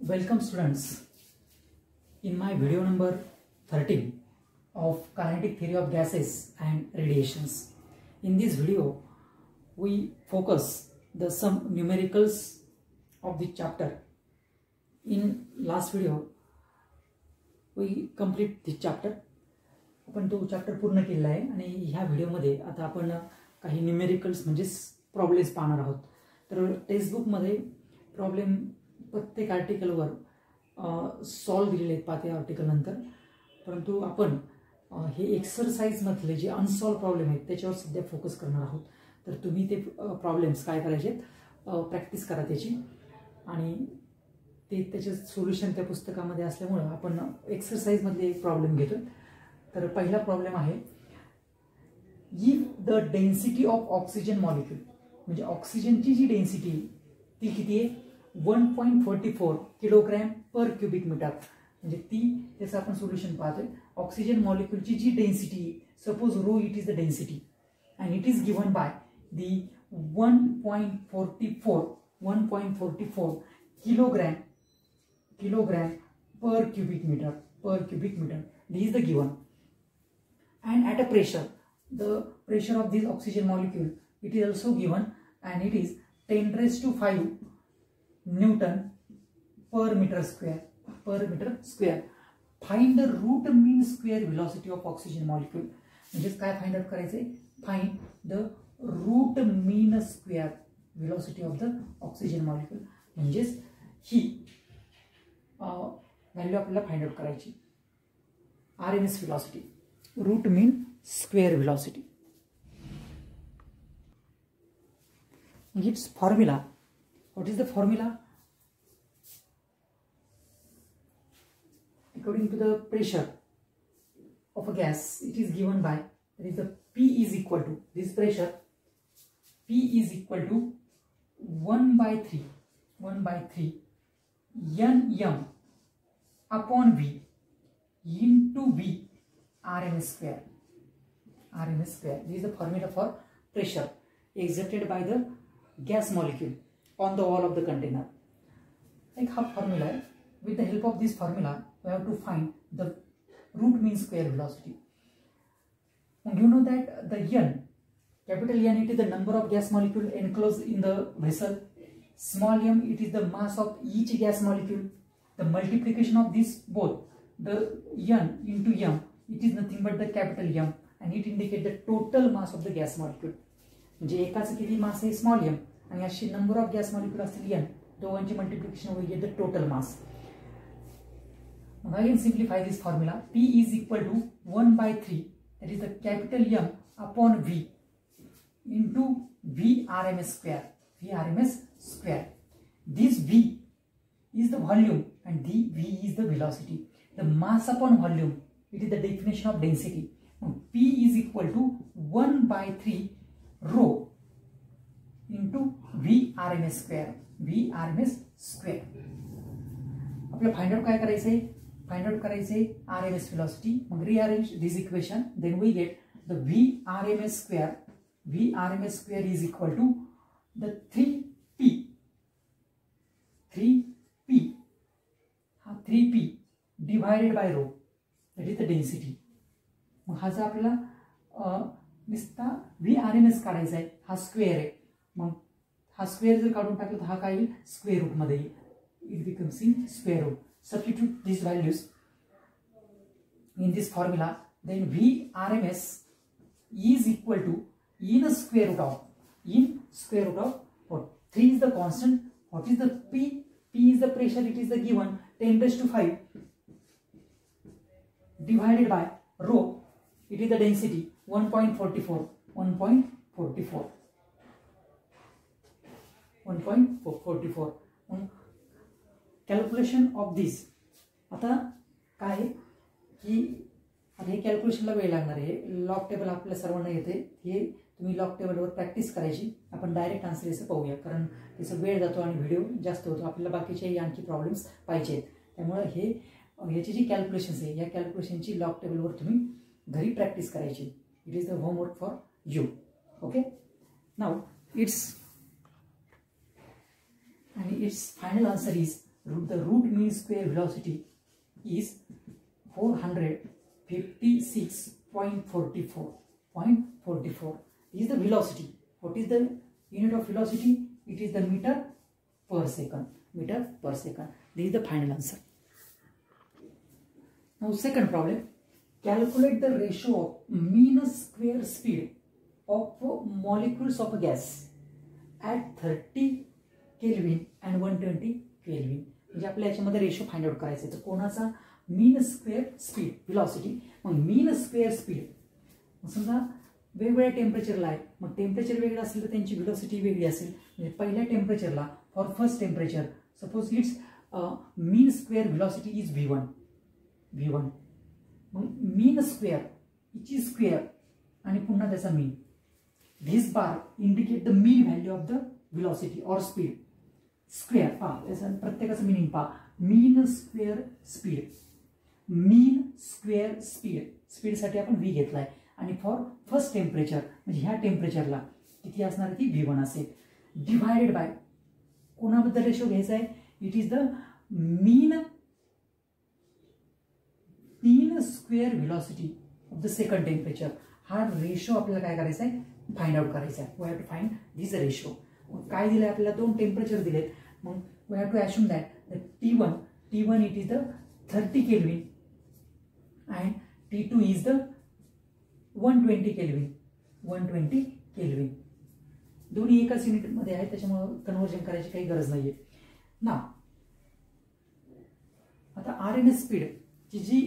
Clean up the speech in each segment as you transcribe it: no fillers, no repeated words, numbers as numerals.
Welcome students. In my video number 13 of kinetic theory of gases and radiations. In this video we focus the some numericals of the chapter. In last video we complete this chapter. आपण तो chapter पूर्ण केला आहे आणि ह्या व्हिडिओमध्ये आता आपण काही न्यूमेरिकल्स म्हणजे प्रॉब्लेम्स पाहणार आहोत. तर टेक्स्ट बुक मध्ये प्रॉब्लेम प्रत्येक आर्टिकलवर सॉल्व दिलेले आहेत 5 आर्टिकल नंतर, परंतु आपण हे एक्सरसाइज मधले जे अनसॉल्व प्रॉब्लेम आहेत त्याच्यावर सध्या फोकस करणार आहोत. तर तुम्ही ते प्रॉब्लेम्स काय करायचे प्रॅक्टिस करा त्याची, आणि ते त्याचे सोल्युशन त्या पुस्तकामध्ये असल्यामुळे आपण एक्सरसाइज मधले एक प्रॉब्लेम घेतोय. तर पहिला प्रॉब्लेम आहे, if the density of oxygen molecule, म्हणजे ऑक्सिजनची जी डेन्सिटी ती किती आहे 1.44 किलोग्रॅम पर क्यूबिक मीटर, म्हणजे ती त्याचं आपण सोल्युशन पाहतोय. ऑक्सिजन मॉलिक्यूलची जी density, suppose rho it is the density and it is given by the 1.44 kilogram per cubic meter. This is the given. And at a pressure, the pressure of this oxygen molecule, it is also given, and it is 10 raised to 5 Newton per meter square. Find the root mean square velocity of oxygen molecule. म्हणजे काय find out करायचे, find the root mean square velocity of the oxygen molecule. म्हणजे ही value आपल्याला find out करायची. RMS velocity, root mean square velocity. Its formula, what is the formula? According to the pressure of a gas, it is given by, that is the P is equal to, this pressure P is equal to 1 by 3 Nm upon V into V RMS square. This is the formula for pressure exerted by the gas molecule on the wall of the container. Like half formula, with the help of this formula we have to find the root mean square velocity. And you know that the N, capital N, it is the number of gas molecule enclosed in the vessel. Small m, it is the mass of each gas molecule. The multiplication of this both, the N into m, it is nothing but the capital M, and it indicates the total mass of the gas molecule. म्हणजे एकाच किती मास आहे small m, आणि अशी number of gas molecule असतील n, दोघांची multiplication will get the total mass. Again simplify this formula. P is equal to 1 by 3, that is the capital M upon V into V RMS square. This V is the volume and the V is the velocity. The mass upon volume, it is the definition of density. Now, P is equal to 1 by 3 rho into V RMS square. आपल्याला find out काय करायचंय, RMS velocity. मग rearrange this equation, then we get the V RMS square is equal to the 3p divided by rho, that is the density. मग हा जो आपल्याला नुसता V RMS काढायचा आहे, हा स्क्वेअर आहे. मग हा स्क्वेअर जर काढून टाकला तर हा काय येईल, स्क्वेअर रूट मध्ये येईल. It becomes in square root. Substitute these values in this formula, then V RMS is equal to in square root of what? 3 is the constant. What is the P? P is the pressure, it is the given 10 raised to 5 divided by rho, it is the density 1.44. Calculation of this. आता काय की आता हे कॅल्क्युलेशनला वेळ लागणार आहे. Log table आपल्याला सर्वांना येते, हे तुम्ही लॉग टेबलवर प्रॅक्टिस करायची. आपण डायरेक्ट आन्सर याचं पाहूया, कारण त्याचा वेळ जातो आणि व्हिडिओ जास्त होतो. आपल्याला बाकीचे आणखी प्रॉब्लेम्स पाहिजे आहेत, त्यामुळे ह्याची जी कॅल्क्युलेशन्स आहे या कॅल्क्युलेशनची लॉग टेबलवर तुम्ही घरी प्रॅक्टिस करायची. It is the homework for you. Okay, now its final answer is the root mean square velocity is 456.44. This is the velocity. What is the unit of velocity? It is the meter per second. Meter per second. This is the final answer. Now second problem. Calculate the ratio of mean square speed of molecules of a gas at 30 Kelvin and 120 Kelvin. म्हणजे आपल्याला याच्यामध्ये ratio find out करायचा आहे. तर कोणाचा मीन square speed velocity. मग mean square speed समजा वेगवेगळ्या टेम्परेचरला आहे. मग टेम्परेचर वेगळं असेल तर त्यांची व्हेलॉसिटी वेगळी असेल. म्हणजे पहिल्या टेम्परेचरला for first temperature suppose its mean square velocity is V1. मग मीन स्क्वेअर हिची स्क्वेअर आणि पुन्हा त्याचा mean. This bar indicate the mean value of the velocity or speed. Square पहा त्याचं प्रत्येकाचं मिनिंग पहा. Mean square speed. Mean square speed. स्पीडसाठी आपण V घेतलाय आणि फॉर फर्स्ट टेम्परेचर म्हणजे ह्या टेम्परेचरला किती असणार ती V1 असेल. डिवायडेड बाय कोणाबद्दल रेशो घ्यायचा आहे. It is the mean square velocity of the second temperature. हा रेशो आपल्याला काय करायचा आहे फाइंड आउट करायचा आहे. We have to find this ratio. काय दिलंय आपल्याला दोन टेम्परेचर दिलेत. मग we have to assume that T1 it is the 30 Kelvin and T2 is the 120 Kelvin. दोन्ही एकाच युनिट मध्ये आहेत त्याच्यामुळे कन्वर्जन करायची काही गरज नाहीये. ना आता RNS स्पीड ची जी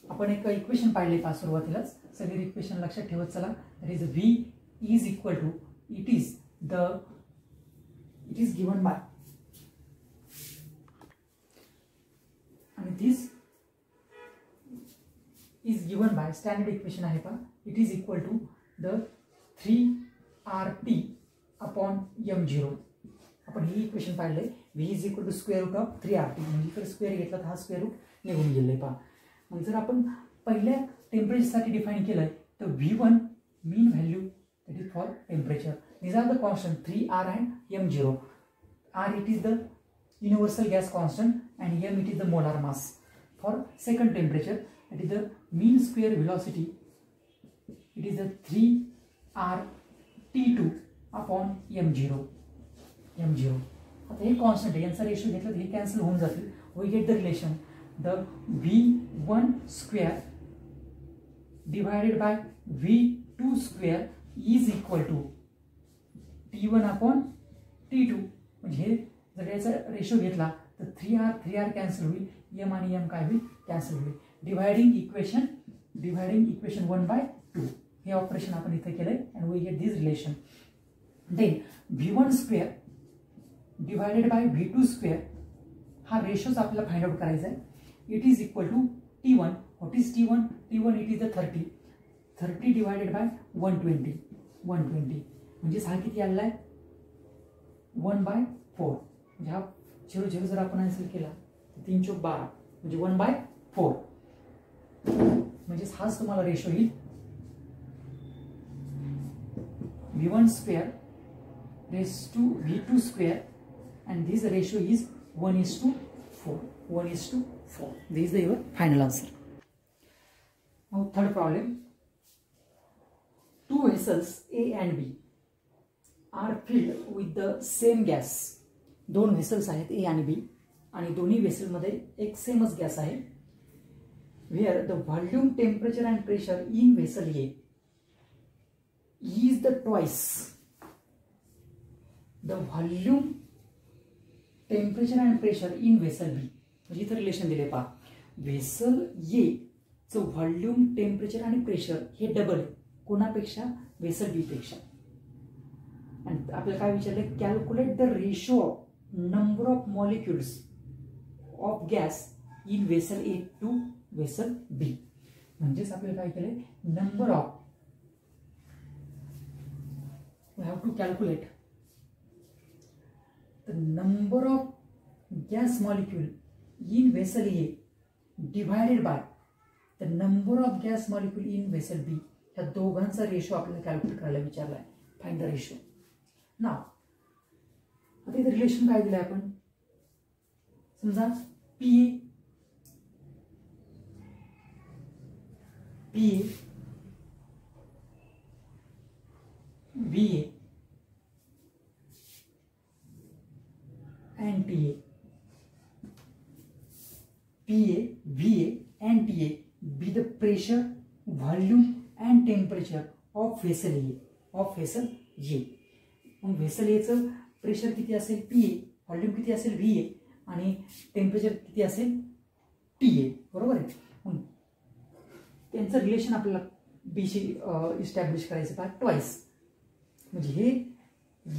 आपण एक इक्वेशन पाहिले पहा सुरुवातीलाच. सगळे इक्वेशन लक्षात ठेवत चला. That is V is equal to it is given by and this is given by standard equation आहे पहा. it is equal to the 3RT upon m0. आपण ही इक्वेशन पाहिलंय. V is equal to square root of 3RT. म्हणजे इकडे square घेतला तर हा square route निघून गेलाय पहा. मग जर आपण पहिल्या टेम्परेचरसाठी डिफाइन केलंय तर V1 mean value that is for temperature. These are the constant 3R and m0. R it is the universal gas constant and m it is the molar mass. For second temperature that is the mean square velocity. It is the 3R T2 upon m0. आता हे constant आहे. यांचा ratio घेतला तर हे cancel होऊन जातील. We get the relation the V1 square divided by V2 square is equal to T1 upon T2. म्हणजे जर याचा रेशो घेतला तर 3R कॅन्सल होईल. m आणि m काय होईल कॅन्सल होईल. डिवायडिंग इक्वेशन 1/2 हे ऑपरेशन आपण इथे केलंय and we get this relation. Then V1 square divided by V2 square हा रेशोच आपल्याला फाइंड आउट करायचा आहे. It is equal to T1. What is T1 it is the 30 divided by 120 म्हणजे हा किती आलेला आहे 1/4. म्हणजे हा 0 जर आपण आन्सर केला तर 3 चौक 12 म्हणजे 1/4. म्हणजे हाच तुम्हाला रेशो येईल V1 square raise to V2 square and this ratio is 1:4. This is your final answer. Now third problem. Two vessels A and B are filled with the same gas. दोन vessels आहेत A आणि B आणि दोन्ही vessel मध्ये एक सेमच gas आहे. Where the volume, temperature and pressure in vessel A is the twice the volume, temperature and pressure in vessel B. म्हणजे इथं रिलेशन दिले पहा. व्हेसल ए चं व्हॉल्यूम, टेम्परेचर आणि प्रेशर हे डबल आहे कोणापेक्षा व्हेसल बी पेक्षा. आणि आपल्याला काय विचारलं calculate the ratio of number of molecules of gas in vessel A to vessel B. म्हणजेच आपल्याला काय केलंय number of we have to calculate the number of gas molecule in vessel A divided by the number of gas molecule in vessel B. या दोघांचा ratio आपल्याला calculate करायला विचारलाय. Find the ratio. नाव आता इथे रिलेशन काय दिलंय आपण समजा PA VA and TA, PA, VA and TA be the pressure, volume and temperature of vessel A. मग व्हेसल A चं प्रेशर किती असेल PA, व्हॉल्यूम किती असेल VA आणि टेम्परेचर किती असेल TA, बरोबर आहे. मग त्यांचं रिलेशन आपल्याला बीशी इस्टॅब्लिश करायचं का ट्वाइस. म्हणजे हे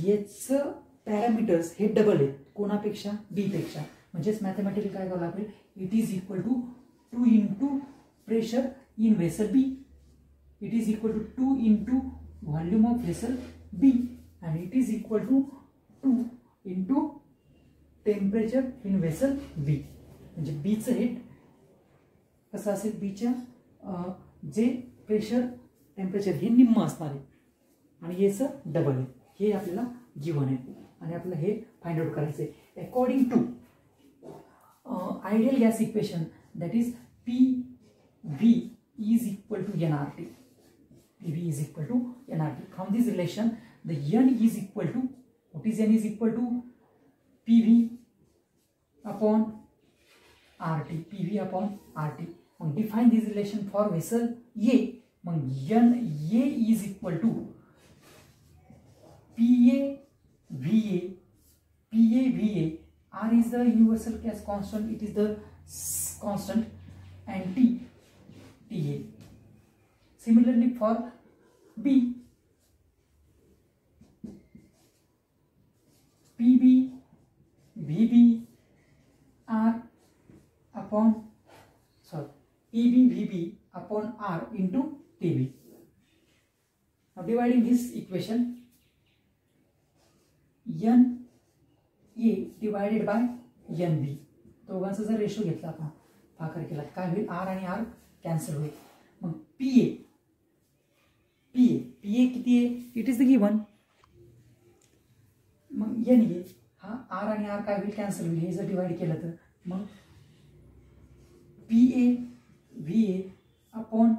याचं पॅरामीटर्स हे डबल आहेत कोणापेक्षा बी पेक्षा. म्हणजेच मॅथमॅटिकली काय करावं लागेल, it is equal to 2 into pressure in vessel B, it is equal to 2 into volume of vessel B आणि it is equal to 2 into temperature in vessel B. म्हणजे बीचं हे कसं असेल, बीच्या जे प्रेशर टेम्परेचर हे निम्म असणार आहे आणि याचं डबल आहे. हे आपल्याला गिव्हन आहे आणि आपल्याला हे फाइंड आउट करायचं आहे. According to ideal gas equation that is PV is equal to nRT. PV is equal to nRT. From this relation, the N is equal to, what is N is equal to? PV upon RT. PV upon RT. And define this relation for vessel A. N A is equal to PA VA. PA VA. R is the universal gas constant. It is the constant. And T TA. Similarly for B, PB VB R upon PB VB upon R into TB. Now dividing this equation, N A divided by NB. दोघांचा जर ratio घेतला आपण भाकर केला काय होईल, R आणि R cancel होईल. मग PA किती आहे, इट इज द गिव्हन. मग NA हा आर आणि आर काय होईल, कॅन्सल होईल. हे जर डिवाइड केलं तर मग PA VA upon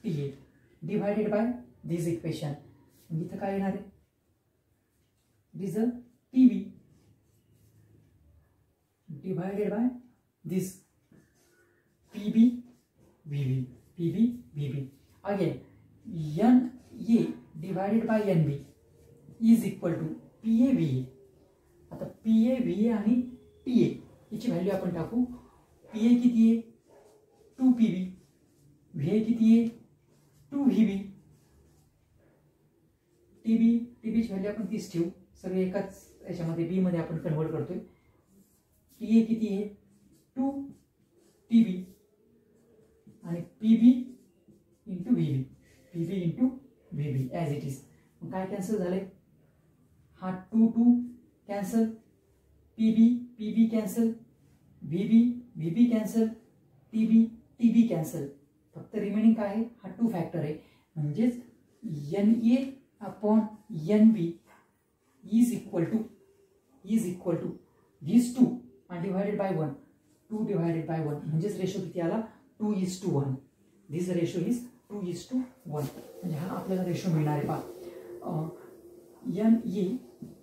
TA divided by this equation. मग इथं काय येणार आहे, दिस PV divided by this PB VB. Again, NA divided by NB is equal to PA VA. आता PA VA आणि TA याची व्हॅल्यू आपण टाकू. PA किती आहे 2 PB, VA किती आहे 2 VB, TB ची व्हॅल्यू आपण 30 ठेवू. सगळे एकाच याच्यामध्ये बी मध्ये आपण कन्वर्ट करतोय. TA किती आहे 2 TB आणि PB into VB as it is. मग काय कॅन्सल झाले, हा 2 cancel, PB cancel, VB cancel, TB cancel. फक्त रिमेनिंग काय आहे, हा 2 फॅक्टर आहे. म्हणजेच NA upon NB is equal to these 2 and divided by 1. 2 divided by 1 म्हणजेच रेशो किती आला 2:1. दिस रेशो इज 2:1. म्हणजे हा आपल्याला रेशो मिळणार आहे पहा. NA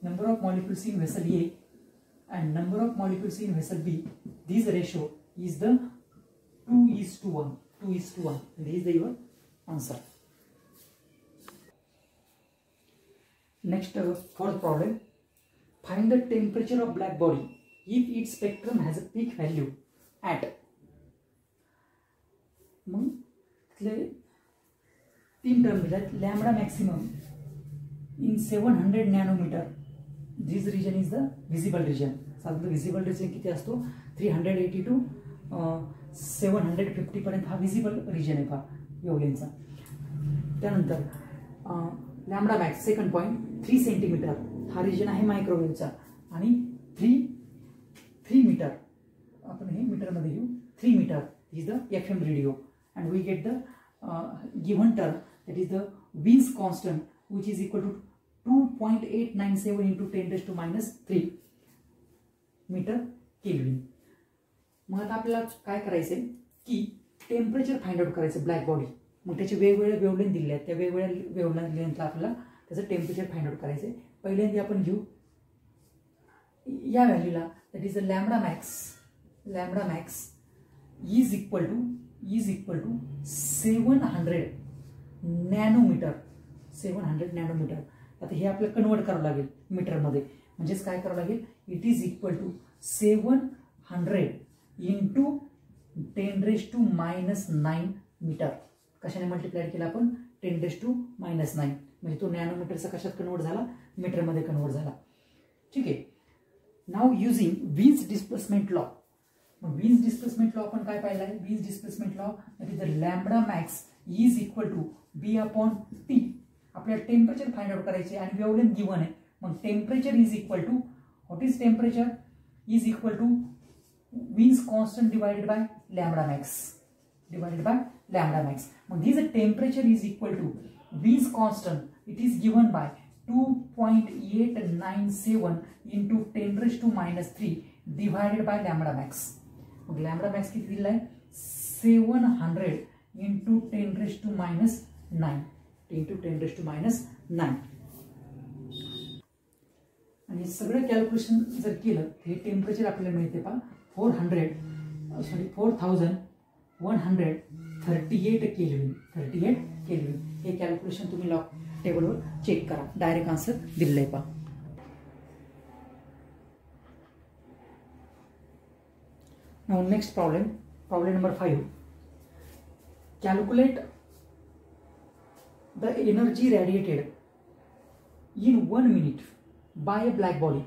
number of molecules in vessel A and number of molecules in vessel B. This ratio is the 2:1. This is the your answer. Next, fourth problem. Find the temperature of black body if its spectrum has a peak value at. मग तिथले 3 term दिल्यात. Lambda maximum in 700 nanometre. This region is the visible region. साधारण visible region किती असतो 380 to 750 पर्यंत हा visible region आहे पहा वेव्हलेंथचा. त्यानंतर lambda max second point 3 centimetre हा रिजन आहे मायक्रोवेव्हचा आणि 3 मीटर आपण हे मीटरमध्ये घेऊ. 3 metre is the FM radio and we get the given term, that is the Wien's constant, which is equal to 2.897 into 10⁻³ meter kelvin. मग आता आपल्याला काय करायचंय की टेम्परेचर फाइंड आउट करायचं ब्लॅक बॉडी. मग त्याचे वेगवेगळे वेवलेंथ दिले आहेत, त्या वेगवेगळ्या वेवलेंथला आपल्याला त्याचं टेम्परेचर फाइंड आउट करायचं आहे. पहिल्यांदा आपण घेऊ या व्हॅल्यूला, that is the lambda max is equal to 700 nanometer. 700 nanometer. आता हे आपल्याला कन्वर्ट करावं लागेल मीटरमध्ये. म्हणजेच काय करावं लागेल, it is equal to 700 into 10⁻⁹ metre. कशाने मल्टिप्लाय केला आपण, 10⁻⁹. म्हणजे तो नॅनोमीटरचा कशात कन्वर्ट झाला, मीटरमध्ये कन्वर्ट झाला. ठीक आहे. Now using Wien's displacement law. मग वीन्स डिस्प्लेसमेंट लॉ आपण काय पाहिलं आहे, Wien's displacement law that is the lambda max is equal to B/T. आपल्याला टेम्परेचर फाइंड आउट करायचे आणि वेवलेंथ गिवन आहे. मग temperature is equal to, what is temperature, is equal to Wien's constant divided by lambda max. मग this temperature is equal to Wien's constant, it is given by 2.897 into 10⁻³ divided by lambda max. मग lambda max किती दिला आहे, 700 into 10⁻⁹. आणि सगळं calculation जर केलं हे टेम्परेचर आपल्याला मिळते पहा 4138 केल्विन. हे कॅल्क्युलेशन तुम्ही लॉग टेबलवर चेक करा, डायरेक्ट आन्सर दिलेलं आहे पहा. Now next problem number 5. Calculate the energy radiated in 1 minute by a black body.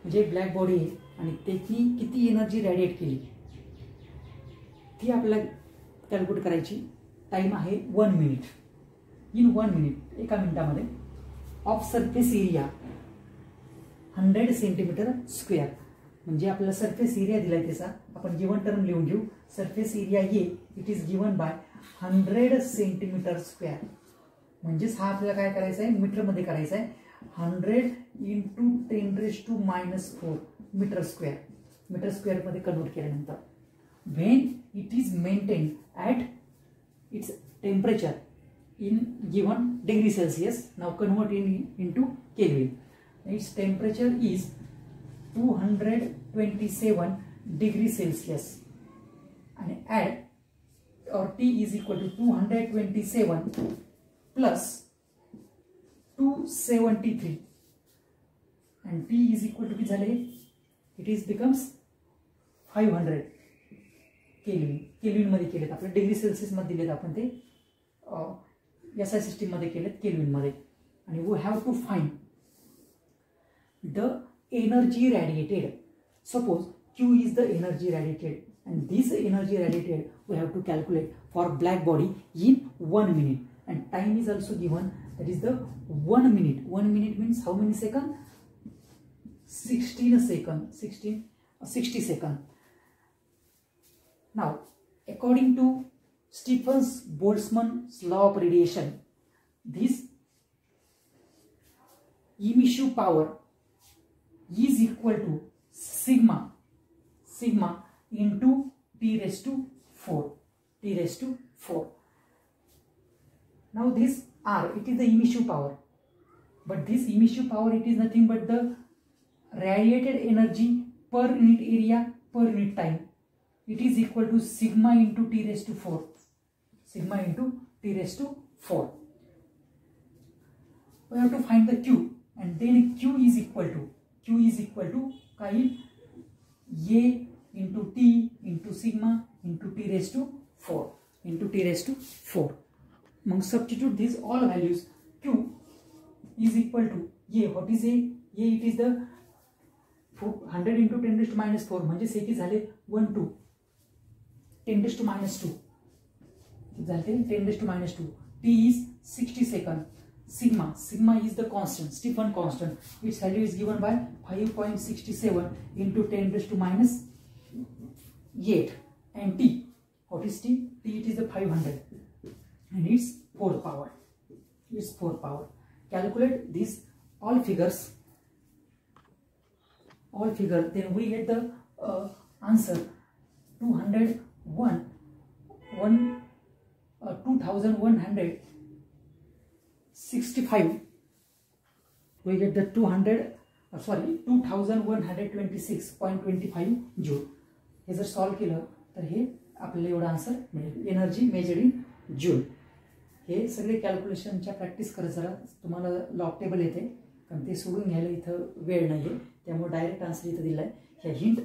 म्हणजे ब्लॅक बॉडी आहे आणि त्याची किती एनर्जी रेडिएट केली ती आपल्याला कॅल्क्युलेट करायची. टाइम आहे 1 मिनिट. इन 1 मिनिट, एका मिनिटामध्ये, of surface area 100 centimetre square. म्हणजे आपल्याला सरफेस एरिया दिलाय त्याचा आपण गिवन टर्म लिहून घेऊ. Surface area it is given bye 100 centimetre square. म्हणजेच हा आपल्याला काय करायचा आहे, मीटरमध्ये करायचा आहे. 100 इंटू 10⁻⁴ मीटर स्क्वेअर मध्ये कन्वर्ट केल्यानंतर when it is maintain at its temperature in given degree Celsius. Now convert into Kelvin. Its temperature is 227 degree Celsius and add or T is equal to 227 plus 273 and T is equal to it is becomes 500 kelvin मध्ये केलेत आपले. Degree Celsius मध्ये दिलेत आपण ते SI system मध्ये केलेत kelvin मध्ये. आणि we have to find the energy radiated. Suppose Q is the energy radiated and this energy radiated we have to calculate for black body in 1 minute and time is also given, that is the 1 minute. 1 minute means how many seconds? 60 seconds. Now according to Stephen-Boltzmann's law of radiation, this emissive power is equal to sigma into T⁴. Now this R, it is the emissive power, but this emissive power it is nothing but the radiated energy per unit area per unit time. It is equal to sigma into T⁴. We have to find the Q and then Q is equal to kai A into T into sigma into T⁴. Now substitute these all values. Q is equal to A. What is A? A it is the 100 into 10⁻⁴. म्हणजे हे झाले 1 to 10⁻². झाले 10⁻². T is 60 seconds. Sigma is the constant, Stephen constant. Its value is given by 5.67 into 10⁻⁸. And T, what is T? T it is the 500 and it's 4th power. Calculate these all figures. Then we get the answer 2165. We get the 2126.25 joule. हे जर solve केलं तर हे आपल्याला एवढा answer मिळेल. Energy measured in joule. हे सगळे कॅल्क्युलेशनच्या प्रॅक्टिस करत जरा तुम्हाला लॉग टेबल येते, कारण ते सोडून घ्यायला इथं वेळ नाही आहे, त्यामुळे डायरेक्ट आन्सर इथं दिला आहे. ह्या हिंट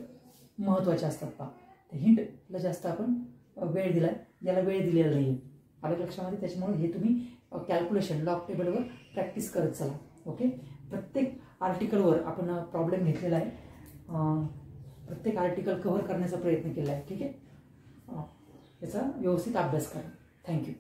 महत्त्वाच्या असतात पहा. त्या हिंटला जास्त आपण वेळ दिला आहे, याला वेळ दिलेला नाही आहे. आलं लक्षामध्ये? त्याच्यामुळे हे तुम्ही कॅल्क्युलेशन लॉग टेबलवर प्रॅक्टिस करत चला. ओके. प्रत्येक आर्टिकलवर आपण प्रॉब्लेम घेतलेला आहे, प्रत्येक आर्टिकल कव्हर करण्याचा प्रयत्न केला आहे. ठीक आहे. याचा व्यवस्थित अभ्यास करा. थँक्यू.